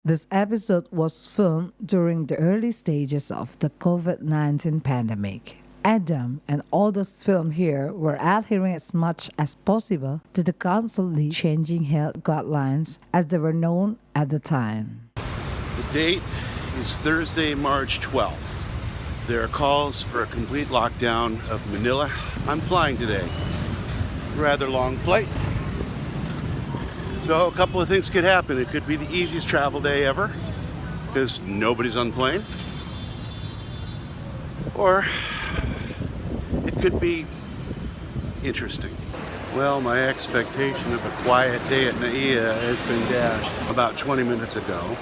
This episode was filmed during the early stages of the COVID-19 pandemic. Adam and all those filmed here were adhering as much as possible to the constantly changing health guidelines as they were known at the time. The date is Thursday, March 12th. There are calls for a complete lockdown of Manila. I'm flying today. Rather long flight. So a couple of things could happen. It could be the easiest travel day ever because nobody's on the plane. Or it could be interesting. Well, my expectation of a quiet day at NAIA has been dashed. About 20 minutes ago,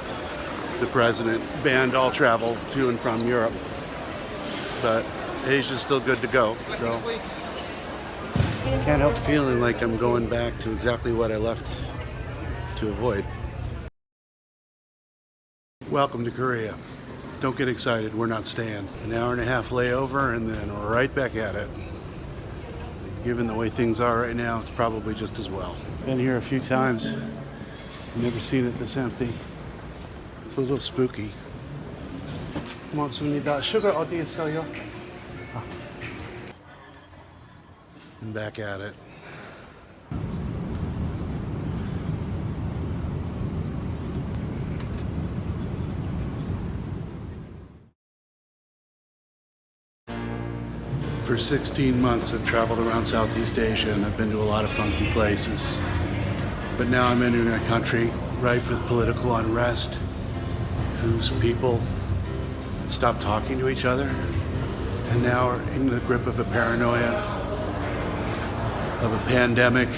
the president banned all travel to and from Europe. But Asia's still good to go. So can't help feeling like I'm going back to exactly what I left to avoid. Welcome to Korea. Don't get excited, we're not staying. An hour and a half layover and then right back at it. Given the way things are right now, it's probably just as well. Been here a few times. Never seen it this empty. It's a little spooky. 고맙습니다. Sugar 어디 있어요? And back at it. For 16 months, I've traveled around Southeast Asia and I've been to a lot of funky places. But now I'm entering a country rife with political unrest, whose people stop talking to each other, and now are in the grip of a paranoia, of a pandemic.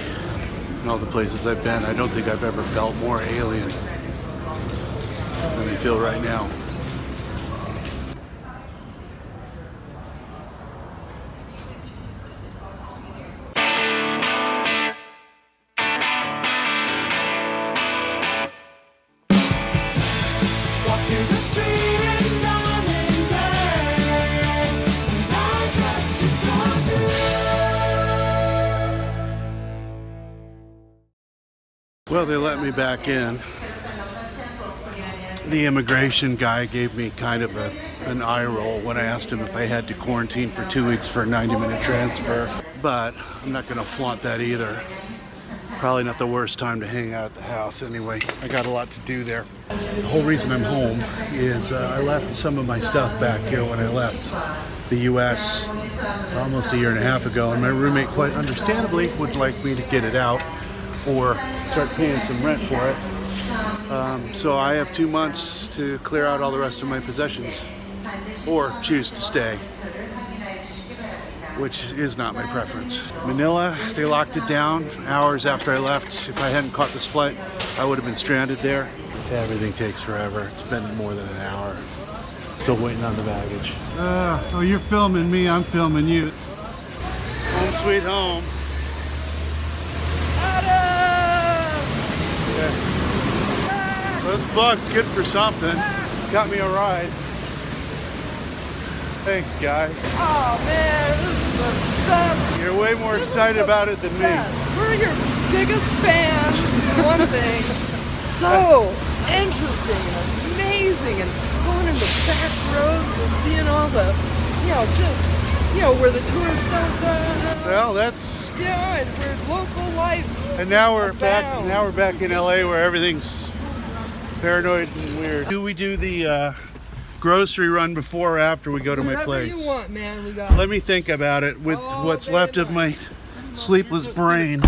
In all the places I've been, I don't think I've ever felt more alien than I feel right now. Well, they let me back in. The immigration guy gave me kind of an eye roll when I asked him if I had to quarantine for 2 weeks for a 90-minute transfer. But I'm not going to flaunt that either. Probably not the worst time to hang out at the house anyway. I got a lot to do there. The whole reason I'm home is I left some of my stuff back here when I left the U.S. almost a year and a half ago, and my roommate, quite understandably, would like me to get it out or start paying some rent for it. So I have 2 months to clear out all the rest of my possessions, or choose to stay, which is not my preference. Manila, they locked it down hours after I left. If I hadn't caught this flight, I would have been stranded there. Everything takes forever. It's been more than an hour. Still waiting on the baggage. Oh, you're filming me, I'm filming you. Home sweet home. Well, this bug's good for something. Got me a ride. Thanks, guys. Oh man, this is the best. You're way more excited about it than me. Yes, we're your biggest fans. One thing, so interesting and amazing, and going in the back roads and seeing all the, where the tourists don't go. Well, that's. Yeah, and where local life. And now we're back. abounds. Now we're back in LA, where everything's paranoid and weird. Do we do the grocery run before or after we go to my Whatever place? you want, man. We got. Let me think about it with Oh, what's very left of my nice. sleepless brain.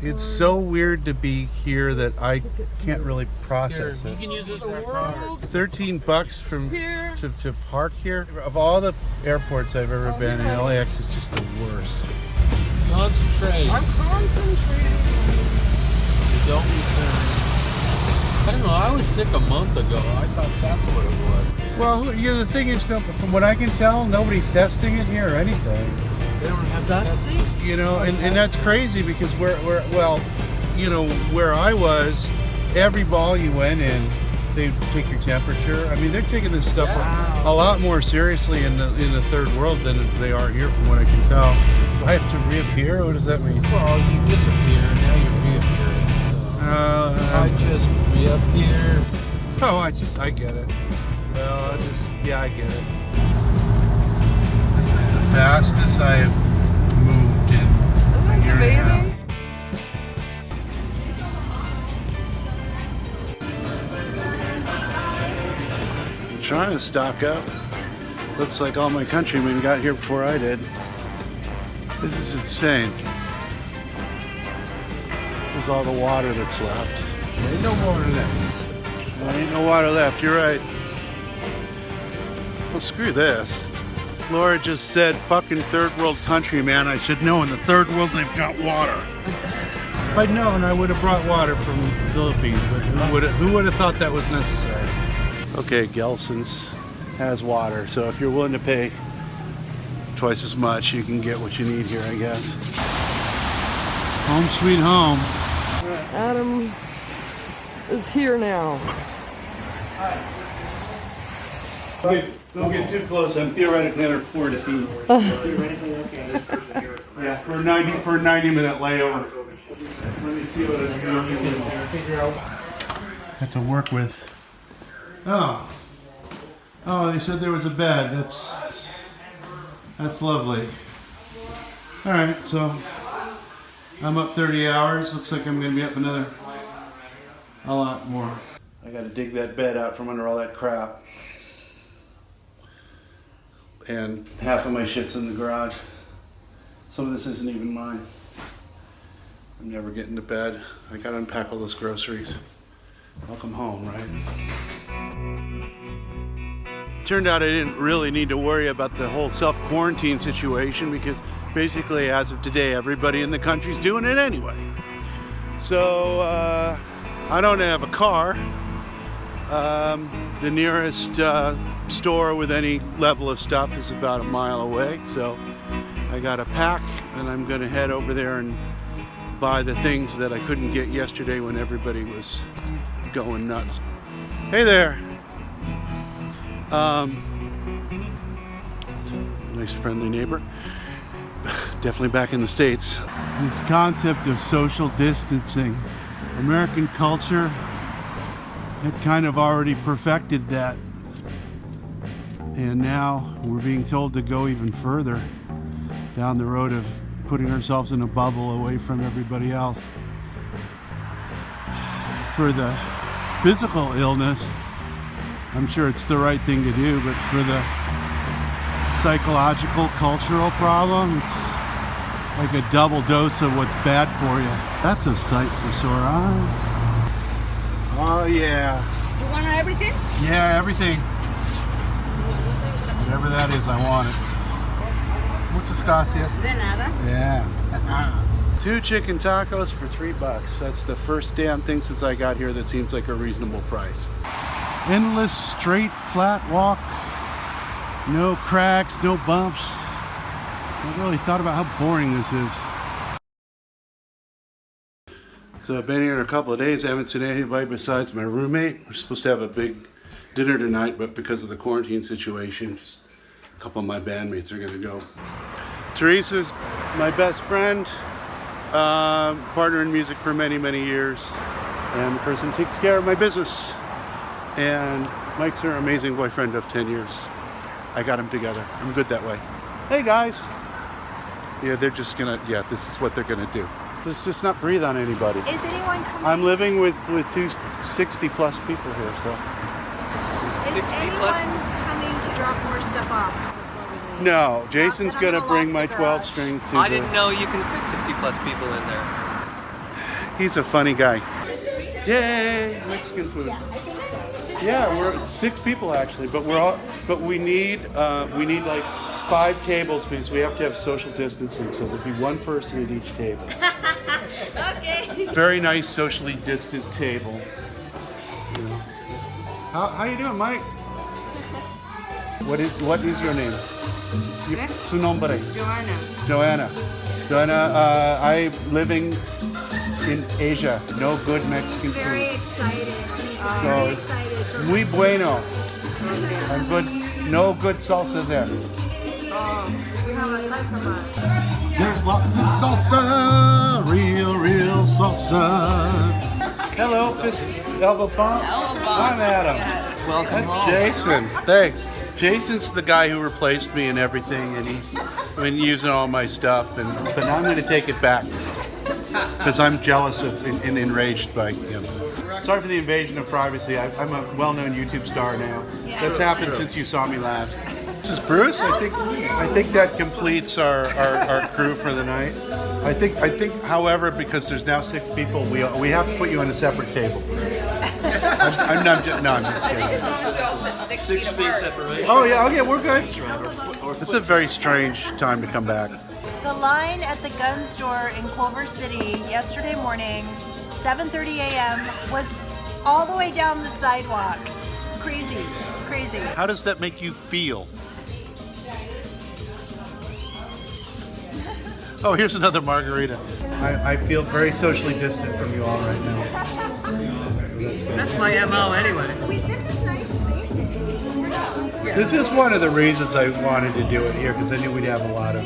It's so weird to be here that I can't really process You it. can use this The for a card. world $13 from here. to park here. Of all the airports I've ever been in, LAX is just the worst. Concentrate. I'm concentrating. Don't return. I don't know. I was sick a month ago. I thought that's what it was. Well, the thing is, from what I can tell, nobody's testing it here or anything. They don't have Dusty? And that's crazy because where I was, every ball you went in, they take your temperature. I mean, they're taking this stuff a lot more seriously in the third world than they are here, from what I can tell. Do I have to reappear? What does that mean? Well, you disappear and now you're reappearing. So I just reappear. Oh, I get it. Well, I get it. This is the fastest I have moved in. Isn't this amazing? I'm trying to stock up. Looks like all my countrymen got here before I did. This is insane. This is all the water that's left. There ain't no water left. There ain't no water left, you're right. Well, screw this. Laura just said fucking third world country, man. I said, no, in the third world they've got water. If I'd known, I would have brought water from the Philippines, but who would have thought that was necessary? Okay, Gelson's has water, so if you're willing to pay twice as much, you can get what you need here, I guess. Home sweet home. Adam is here now. Don't get too close. I'm theoretically under 40 feet. Yeah, for a 90-minute layover. Let me see what I can figure out. Have to work with. Oh, they said there was a bed. That's lovely. All right, so I'm up 30 hours. Looks like I'm gonna be up a lot more. I gotta dig that bed out from under all that crap. And half of my shit's in the garage. Some of this isn't even mine. I'm never getting to bed. I gotta unpack all those groceries. Welcome home, right? Turned out I didn't really need to worry about the whole self-quarantine situation because basically as of today, everybody in the country's doing it anyway. So I don't have a car. The nearest store with any level of stuff is about a mile away. So I got a pack and I'm gonna head over there and buy the things that I couldn't get yesterday when everybody was going nuts. Hey there. Nice friendly neighbor. Definitely back in the States. This concept of social distancing, American culture had kind of already perfected that. And now we're being told to go even further down the road of putting ourselves in a bubble away from everybody else. For the physical illness, I'm sure it's the right thing to do, but for the psychological, cultural problem, it's like a double dose of what's bad for you. That's a sight for sore eyes. Oh yeah. Do you want everything? Yeah, everything. Whatever that is, I want it. Muchas gracias. De nada. Yeah. 2 chicken tacos for $3. That's the first damn thing since I got here that seems like a reasonable price. Endless, straight, flat walk. No cracks, no bumps. I really thought about how boring this is. So I've been here in a couple of days. I haven't seen anybody besides my roommate. We're supposed to have a big dinner tonight, but because of the quarantine situation, just a couple of my bandmates are gonna go. Teresa's my best friend, partner in music for many, many years, and the person who takes care of my business. And Mike's her amazing boyfriend of 10 years. I got them together. I'm good that way. Hey guys. Yeah, they're just gonna, this is what they're gonna do. Let's just not breathe on anybody. Is anyone coming? I'm living with 60 plus people here, so. Is anyone coming to drop more stuff off before we leave? No, Jason's Then I'm gonna gonna bring lock my the 12 garage. string to I didn't know you can fit 60 plus people in there. He's a funny guy. Yay, Mexican food. Yeah, we're 6 people actually, but we need like 5 tables because we have to have social distancing, so there'll be 1 person at each table. Okay. Very nice socially distant table. You know. How you doing, Mike? What is your name? Su nombre? Joanna. Joanna, I'm living in Asia. No good Mexican food. Very excited. So Very it's excited. muy bueno. I'm good. No good salsa there. We have a customer. There's lots of salsa, real salsa. Hello, fist elbow bump. Elbow I'm Adam. Yes. Welcome That's home. Jason. Thanks. Jason's the guy who replaced me and everything, and he's been using all my stuff. But now I'm going to take it back because I'm jealous of and enraged by him. Sorry for the invasion of privacy. I'm a well-known YouTube star now. That's happened since you saw me last. This is Bruce. I think that completes our crew for the night. I think. However, because there's now 6 people, we have to put you on a separate table. I'm just kidding. As long as we all sit 6 feet apart. separation. Oh yeah, okay, we're good. It's a very strange time to come back. The line at the gun store in Culver City yesterday morning, 7:30 a.m., was all the way down the sidewalk. Crazy, crazy. How does that make you feel? Oh, here's another margarita. I feel very socially distant from you all right now. That's my MO anyway. This is nice space. This is one of the reasons I wanted to do it here, because I knew we'd have a lot of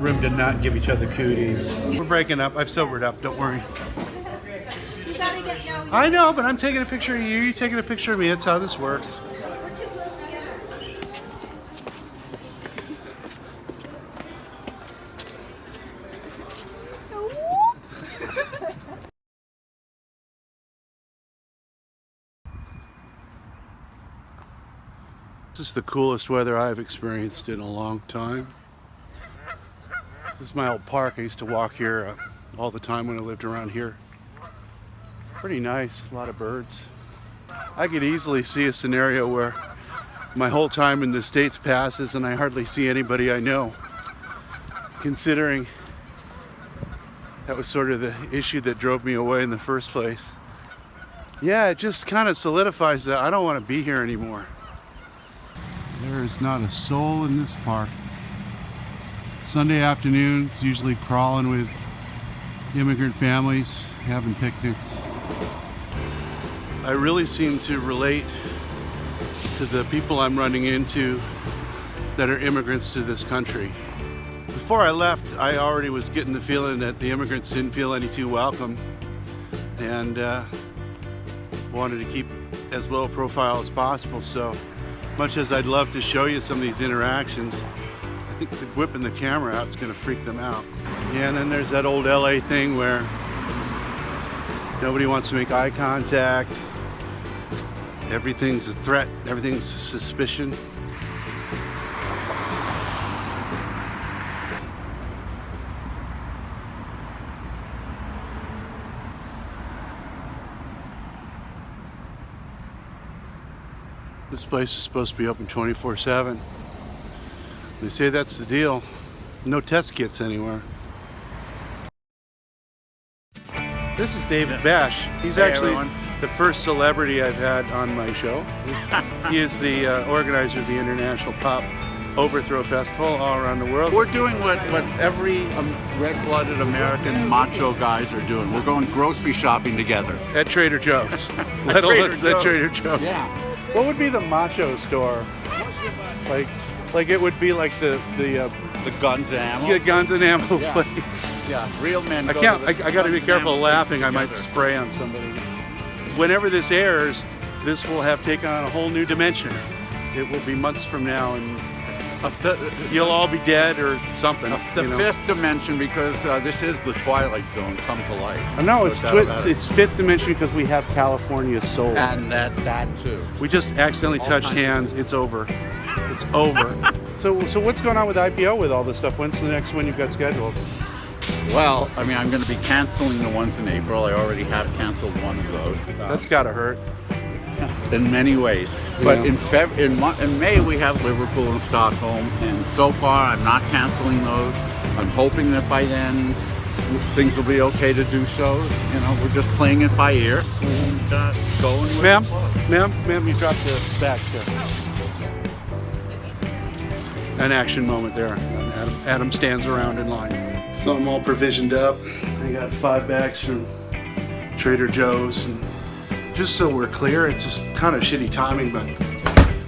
room to not give each other cooties. We're breaking up. I've sobered up. Don't worry. You gotta get now. I know, but I'm taking a picture of you. You're taking a picture of me. That's how this works. We're too close together. This is the coolest weather I've experienced in a long time. This is my old park. I used to walk here all the time when I lived around here. Pretty nice, a lot of birds. I could easily see a scenario where my whole time in the States passes and I hardly see anybody I know. Considering that was sort of the issue that drove me away in the first place. Yeah, it just kind of solidifies that I don't want to be here anymore. There is not a soul in this park. Sunday afternoons, usually crawling with immigrant families, having picnics. I really seem to relate to the people I'm running into that are immigrants to this country. Before I left, I already was getting the feeling that the immigrants didn't feel any too welcome, and wanted to keep as low profile as possible. So much as I'd love to show you some of these interactions, I think whipping the camera out is going to freak them out. Yeah, and then there's that old LA thing where nobody wants to make eye contact. Everything's a threat, everything's a suspicion. This place is supposed to be open 24/7. They say that's the deal. No test kits anywhere. This is David Bash. He's actually the first celebrity I've had on my show. He is the organizer of the International Pop Overthrow Festival all around the world. We're doing what every red-blooded American macho guys are doing. We're going grocery shopping together. At Trader Joe's. Trader Joe's. Yeah. What would be the macho store? Like it would be like the guns and ammo. Yeah, guns and ammo Yeah. place. Yeah, real men. I got to be careful laughing. I might spray on somebody. Whenever this airs, this will have taken on a whole new dimension. It will be months from now, and you'll all be dead or something. The fifth dimension, because this is the Twilight Zone come to life. No, it's fifth dimension because we have California's soul. And that too. We just accidentally touched hands. It's over. It's over. So what's going on with IPO with all this stuff? When's the next one you've got scheduled? Well, I mean, I'm going to be canceling the ones in April. I already have canceled one of those. That's got to hurt. In many ways. But in May we have Liverpool and Stockholm, and so far I'm not canceling those. I'm hoping that by then things will be okay to do shows. You know, we're just playing it by ear and going with Ma'am, it. you dropped the back there. An action moment there. Adam stands around in line. So I'm all provisioned up. I got 5 bags from Trader Joe's. And just so we're clear, it's just kind of shitty timing, but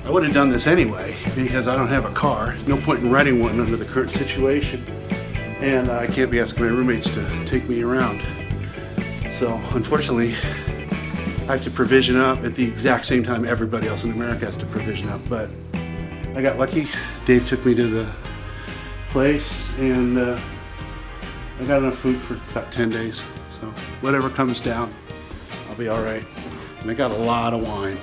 I would have done this anyway because I don't have a car. No point in renting one under the current situation. And I can't be asking my roommates to take me around. So unfortunately, I have to provision up at the exact same time everybody else in America has to provision up. But I got lucky. Dave took me to the place, and I got enough food for about 10 days. So whatever comes down, I'll be all right. And I got a lot of wine.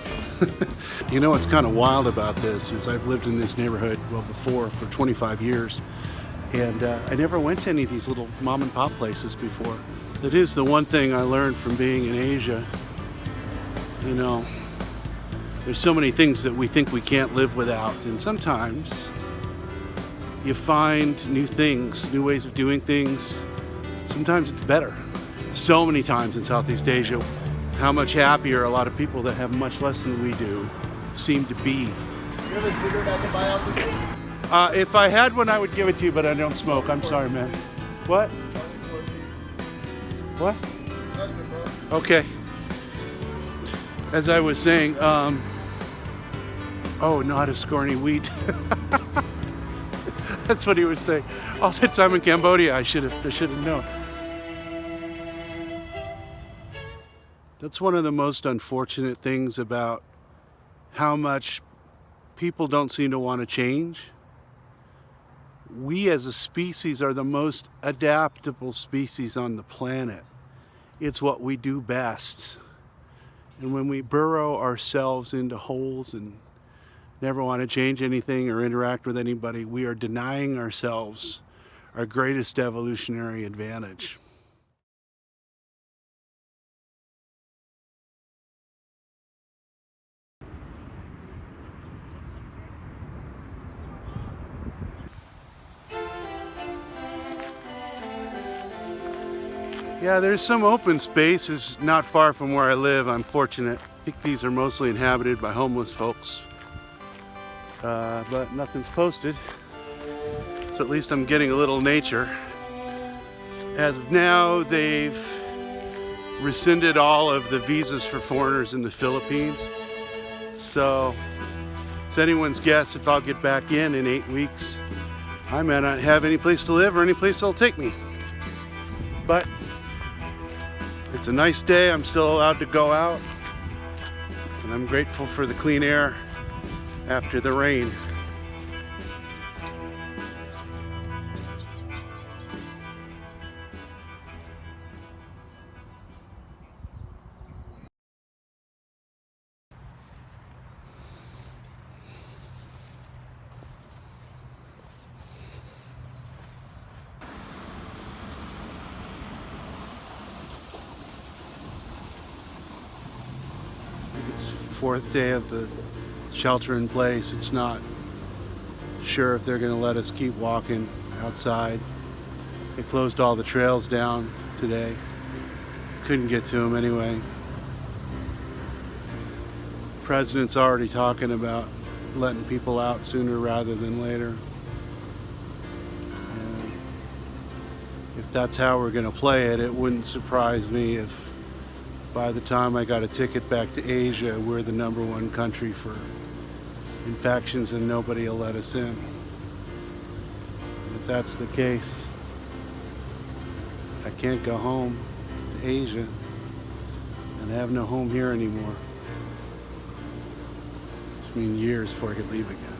You know what's kind of wild about this is I've lived in this neighborhood, well, before, for 25 years. And I never went to any of these little mom and pop places before. That is the one thing I learned from being in Asia. You know, there's so many things that we think we can't live without. And sometimes you find new things, new ways of doing things. Sometimes it's better. So many times in Southeast Asia, how much happier a lot of people that have much less than we do seem to be. You have a cigarette I can buy out the gate? If I had one, I would give it to you, but I don't smoke. I'm sorry, man. What? What? Okay. As I was saying, oh, not a scorny weed. That's what he was saying. All the time in Cambodia, I should have known. That's one of the most unfortunate things about how much people don't seem to want to change. We as a species are the most adaptable species on the planet. It's what we do best. And when we burrow ourselves into holes and never want to change anything or interact with anybody, we are denying ourselves our greatest evolutionary advantage. Yeah, there's some open spaces not far from where I live. I'm fortunate. I think these are mostly inhabited by homeless folks. But nothing's posted. So at least I'm getting a little nature. As of now, they've rescinded all of the visas for foreigners in the Philippines. So it's anyone's guess if I'll get back in 8 weeks. I may not have any place to live or any place that'll take me. But it's a nice day. I'm still allowed to go out. And I'm grateful for the clean air after the rain. It's fourth day of the shelter in place. It's not sure if they're going to let us keep walking outside. They closed all the trails down today. Couldn't get to them anyway. The president's already talking about letting people out sooner rather than later. And if that's how we're going to play it, it wouldn't surprise me if by the time I got a ticket back to Asia, we're the #1 country for infections and nobody will let us in. And if that's the case, I can't go home to Asia and I have no home here anymore. It's been years before I could leave again.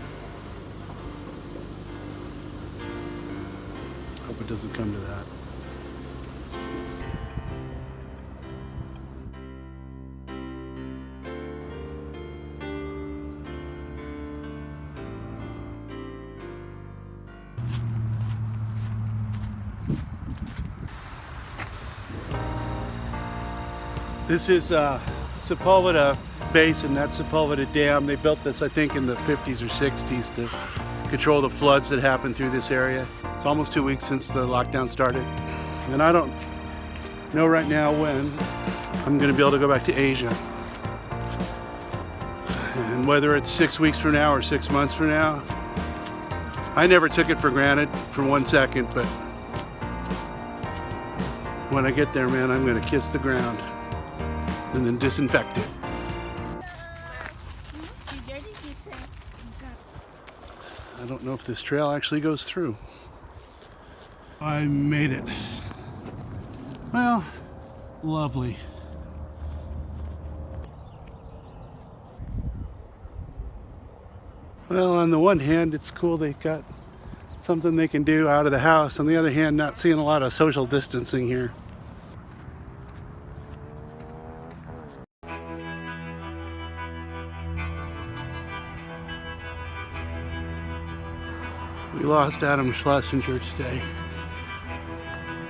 Hope it doesn't come to that. This is Sepulveda Basin, that's Sepulveda Dam. They built this, I think, in the 50s or 60s to control the floods that happen through this area. It's almost 2 weeks since the lockdown started. And I don't know right now when I'm going to be able to go back to Asia. And whether it's 6 weeks from now or 6 months from now, I never took it for granted for 1 second, but when I get there, man, I'm going to kiss the ground and then disinfect it. I don't know if this trail actually goes through. I made it. Well, lovely. Well, on the one hand, it's cool they got something they can do out of the house. On the other hand, not seeing a lot of social distancing here. We lost Adam Schlesinger today.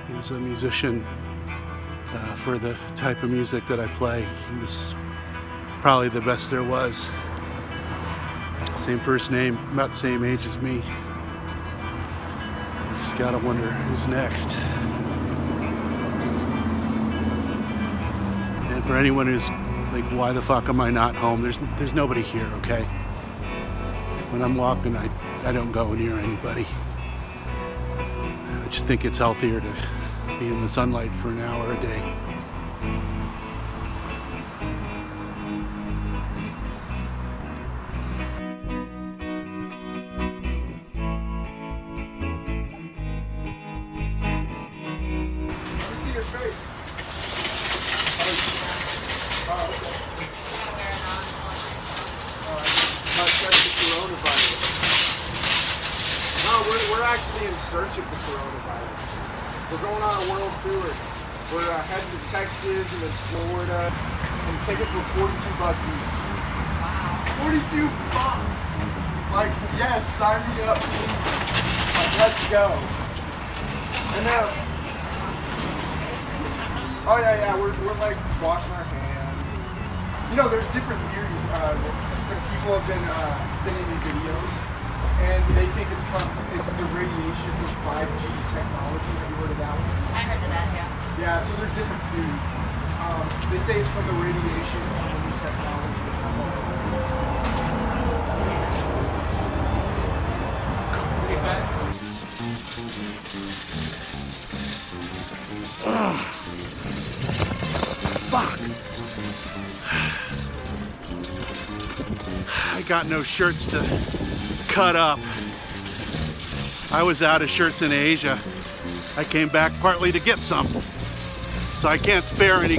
He's a musician for the type of music that I play. He was probably the best there was. Same first name, about the same age as me. You just gotta wonder who's next. And for anyone who's like, why the fuck am I not home? There's nobody here, okay? When I'm walking, I don't go near anybody. I just think it's healthier to be in the sunlight for an hour a day. We're actually in search of the coronavirus. We're going on a world tour. We're heading to Texas and then Florida. And tickets were $42 each. Wow. 42 bucks. Like, yes, sign me up, please. Like, let's go. And now, oh yeah, we're like washing our hands. You know, there's different theories. Some people have been sending me videos. And they think it's the radiation from 5G technology. Have you heard of that one? I heard of that, yeah. Yeah, so there's different theories. They say it's from the radiation from the new technology. Fuck! I got no shirts to cut up. I was out of shirts in Asia. I came back partly to get some. So I can't spare any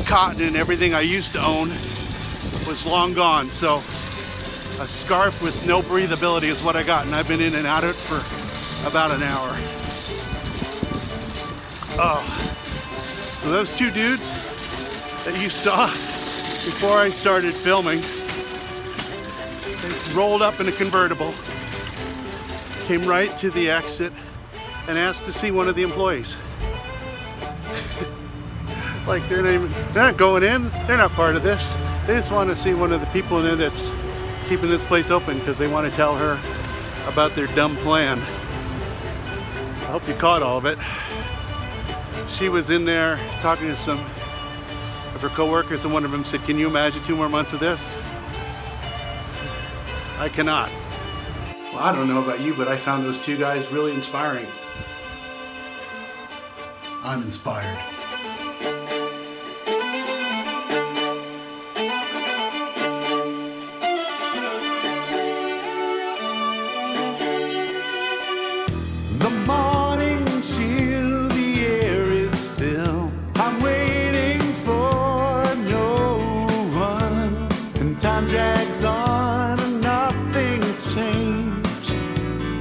cotton, and everything I used to own was long gone. So a scarf with no breathability is what I got, and I've been in and out of it for about an hour. Oh. So those two dudes that you saw before I started filming, they rolled up in a convertible, came right to the exit, and asked to see one of the employees. Like they're not going in, they're not part of this. They just want to see one of the people in it that's keeping this place open because they want to tell her about their dumb plan. I hope you caught all of it. She was in there talking to some of her coworkers, and one of them said, "Can you imagine 2 more months of this?" I cannot. Well, I don't know about you, but I found those two guys really inspiring. I'm inspired. The morning chill, the air is still. I'm waiting for no one, and time drags on and nothing's changed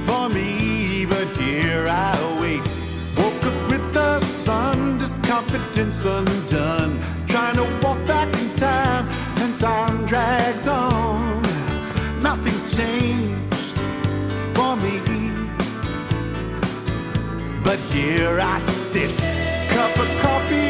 for me. But here I wait, woke up with the sun, to confidence undone, trying to walk back in time, and time drags on. Nothing's changed for me. But here I sit, cup of coffee